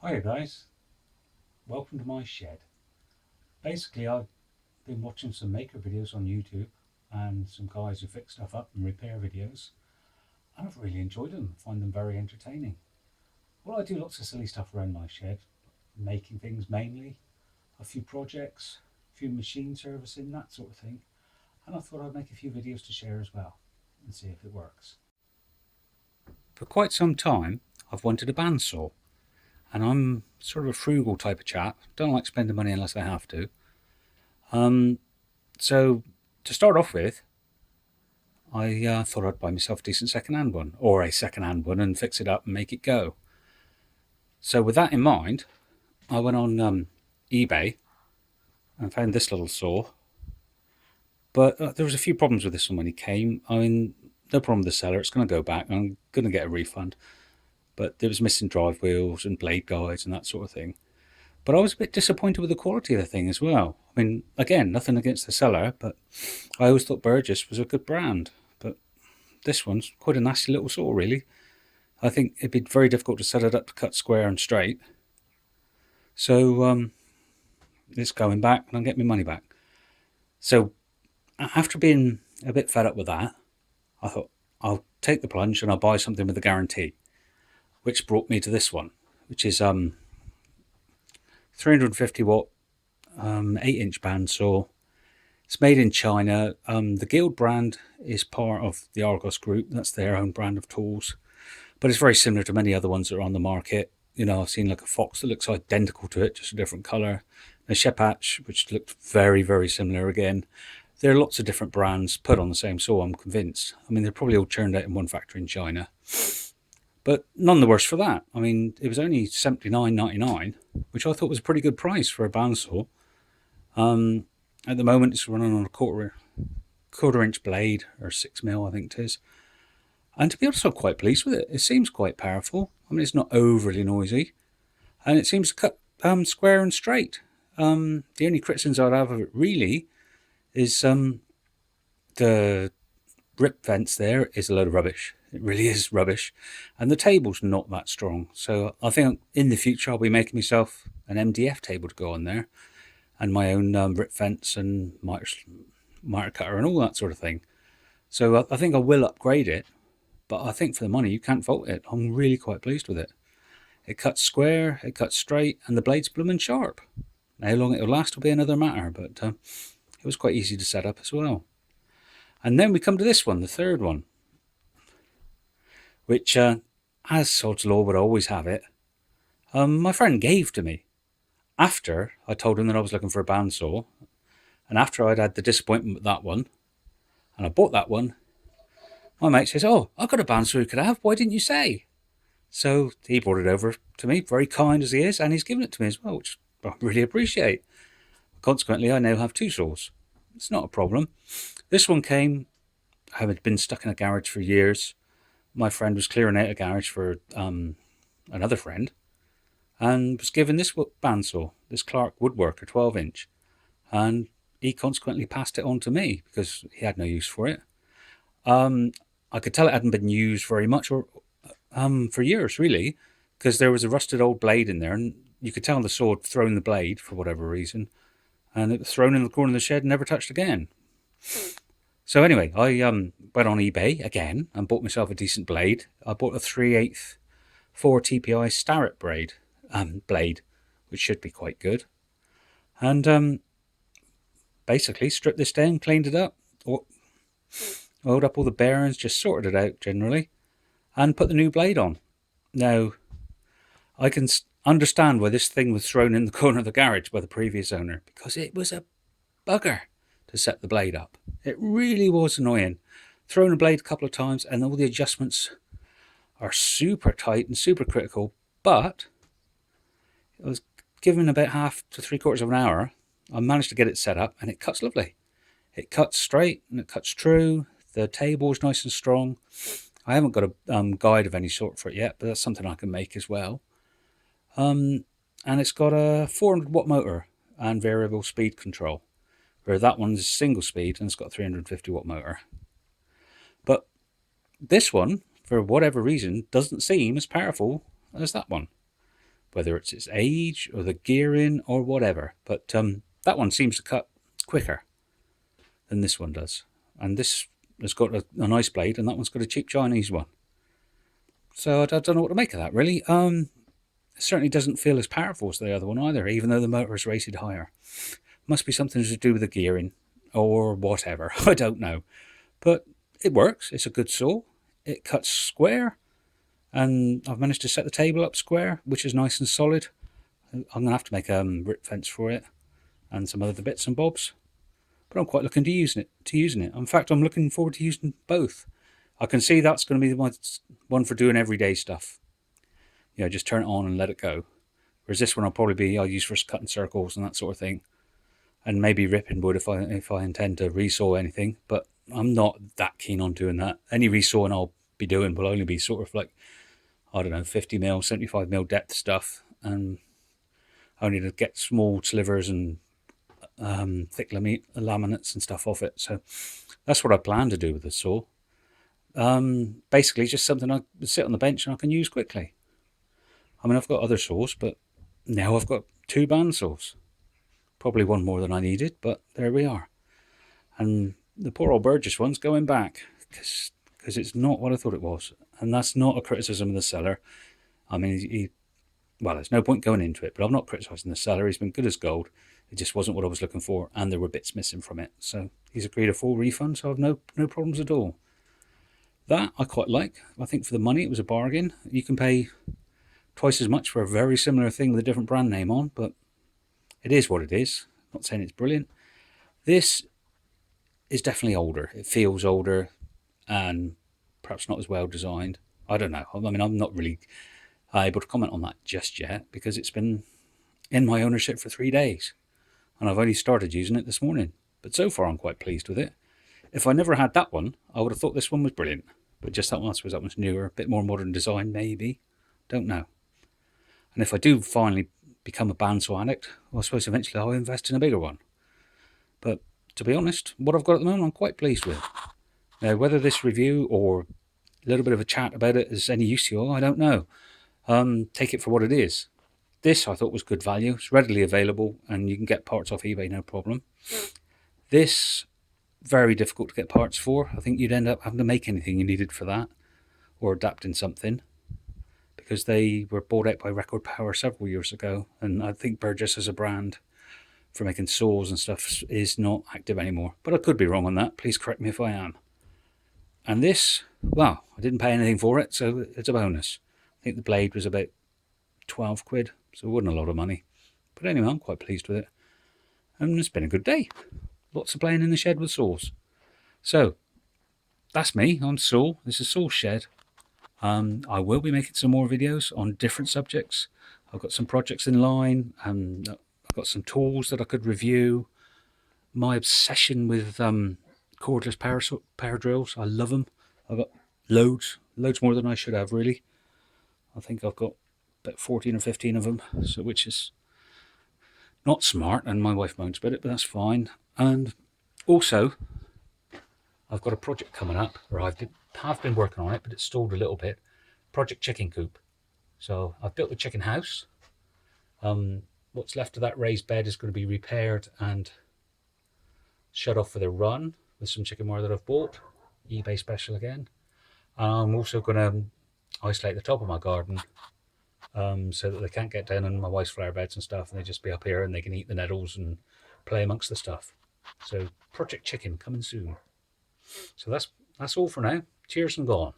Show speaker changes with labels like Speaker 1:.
Speaker 1: Hiya guys, welcome to my shed. Basically, I've been watching some maker videos on YouTube and some guys who fix stuff up and repair videos, and I've really enjoyed them, find them very entertaining. Well, I do lots of silly stuff around my shed, making things mainly, a few projects, a few machine servicing, that sort of thing, and I thought I'd make a few videos to share as well and see if it works. For quite some time, I've wanted a bandsaw, and I'm sort of a frugal type of chap. Don't like spending money unless I have to. So to start off with, I thought I'd buy myself a decent second-hand one, or a second-hand one, and fix it up and make it go. So with that in mind, I went on eBay and found this little saw. But there was a few problems with this one when it came. I mean, no problem with the seller. It's going to go back. I'm going to get a refund. But it was missing drive wheels and blade guides and that sort of thing. But I was a bit disappointed with the quality of the thing as well. I mean, again, nothing against the seller, but I always thought Burgess was a good brand. But this one's quite a nasty little saw, really. I think it'd be very difficult to set it up to cut square and straight. So it's going back and I'll get my money back. So after being a bit fed up with that, I thought I'll take the plunge and I'll buy something with a guarantee, which brought me to this one, which is 350 watt 8-inch bandsaw. It's made in China. The Guild brand is part of the Argos group. That's their own brand of tools, but it's very similar to many other ones that are on the market. You know, I've seen like a Fox that looks identical to it, just a different color. A Shepatch, which looked very, very similar again. There are lots of different brands put on the same saw, I'm convinced. I mean, they're probably all churned out in one factory in China. But none the worse for that. I mean, it was only $79.99, which I thought was a pretty good price for a bandsaw. At the moment, it's running on a quarter-inch blade, or 6mm, I think it is. And to be honest, I'm quite pleased with it. It seems quite powerful. I mean, it's not overly noisy, and it seems to cut square and straight. The only criticisms I'd have of it really is the rip vents there is a load of rubbish. It really is rubbish. And the table's not that strong. So I think in the future I'll be making myself an MDF table to go on there, and my own rip vents and miter cutter and all that sort of thing. So I think I will upgrade it, but I think for the money you can't fault it. I'm really quite pleased with it. It cuts square, it cuts straight, and the blade's blooming sharp. How long it'll last will be another matter, but it was quite easy to set up as well. And then we come to this one, the third one, which, as sod's law would always have it, my friend gave to me after I told him that I was looking for a bandsaw, and after I'd had the disappointment with that one, and I bought that one. My mate says, "Oh, I've got a bandsaw you could have. Why didn't you say?" So he brought it over to me, very kind as he is, and he's given it to me as well, which I really appreciate. Consequently, I now have two saws. It's not a problem. This one came, I had been stuck in a garage for years. My friend was clearing out a garage for another friend, and was given this bandsaw, this Clark Woodworker 12-inch, and he consequently passed it on to me because he had no use for it. I could tell it hadn't been used very much or for years, really, because there was a rusted old blade in there, and you could tell the saw had thrown the blade for whatever reason, and it was thrown in the corner of the shed and never touched again. So anyway, I went on eBay again and bought myself a decent blade. I bought a 3/8 4 TPI Starrett blade, which should be quite good. And basically stripped this down, cleaned it up, oiled up all the bearings, just sorted it out generally, and put the new blade on. Now, I can understand why this thing was thrown in the corner of the garage by the previous owner, because it was a bugger to set the blade up. It really was annoying. Thrown a blade a couple of times and all the adjustments are super tight and super critical, but I was given about half to 3/4 of an hour. I managed to get it set up and it cuts lovely. It cuts straight and it cuts true. The table is nice and strong. I haven't got a guide of any sort for it yet, but that's something I can make as well. And it's got a 400 watt motor and variable speed control, where that one's single speed and it's got a 350 watt motor. But this one, for whatever reason, doesn't seem as powerful as that one. whether it's its age or the gearing or whatever. But that one seems to cut quicker than this one does. And this has got a nice blade, and that one's got a cheap Chinese one. So I don't know what to make of that, really. It certainly doesn't feel as powerful as the other one either, even though the motor is rated higher. Must be something to do with the gearing or whatever. I don't know. But it works. It's a good saw. It cuts square. And I've managed to set the table up square, which is nice and solid. I'm going to have to make a rip fence for it and some other bits and bobs. But I'm quite looking to using it. In fact, I'm looking forward to using both. I can see that's going to be the one for doing everyday stuff. You know, just turn it on and let it go. Whereas this one I'll use for cutting circles and that sort of thing. And maybe ripping wood if I intend to resaw anything. But I'm not that keen on doing that. Any resawing I'll be doing will only be sort of like, I don't know, 50mm, 75mm depth stuff. And only to get small slivers and thick laminates and stuff off it. So that's what I plan to do with the saw. Basically just something I sit on the bench and I can use quickly. I mean, I've got other saws, but now I've got 2 bandsaws. Probably one more than I needed, but there we are. And the poor old Burgess one's going back because it's not what I thought it was. And that's not a criticism of the seller. I mean, well, there's no point going into it, but I'm not criticising the seller. He's been good as gold. It just wasn't what I was looking for, and there were bits missing from it. So he's agreed a full refund, so I've no problems at all. That I quite like. I think for the money it was a bargain. You can pay twice as much for a very similar thing with a different brand name on, but it is what it is. I'm not saying it's brilliant. This is definitely older. It feels older and perhaps not as well designed. I don't know. I mean, I'm not really able to comment on that just yet because it's been in my ownership for 3 days. And I've only started using it this morning. But so far I'm quite pleased with it. If I never had that one, I would have thought this one was brilliant. But just that one, I suppose that one's newer, a bit more modern design maybe. Don't know. And if I do finally become a bandsaw addict, well, I suppose eventually I'll invest in a bigger one. But to be honest, what I've got at the moment I'm quite pleased with. Now, whether this review or a little bit of a chat about it is any use to you all, I don't know. Take it for what it is. This I thought was good value. It's readily available and you can get parts off eBay, no problem. This, very difficult to get parts for. I think you'd end up having to make anything you needed for that or adapting something because they were bought out by Record Power several years ago. And I think Burgess as a brand for making saws and stuff is not active anymore. But I could be wrong on that. Please correct me if I am. And this, well, I didn't pay anything for it, so it's a bonus. I think the blade was about 12 quid. So it wasn't a lot of money. But anyway, I'm quite pleased with it. And it's been a good day. Lots of playing in the shed with saws. So, that's me. I'm Saw. This is Saw Shed. I will be making some more videos on different subjects. I've got some projects in line. I've got some tools that I could review. My obsession with cordless power drills. I love them. I've got loads more than I should have, really. I think I've got about 14 or 15 of them, so which is not smart, and my wife moans about it, but that's fine. And also, I've got a project coming up, or have been working on it, but it's stalled a little bit. Project Chicken Coop. So I've built the chicken house. What's left of that raised bed is going to be repaired and shut off for the run with some chicken wire that I've bought, eBay special again. And I'm also going to isolate the top of my garden so that they can't get down on my wife's flower beds and stuff, and they just be up here and they can eat the nettles and play amongst the stuff. So Project Chicken coming soon. So that's all for now. Cheers and gone.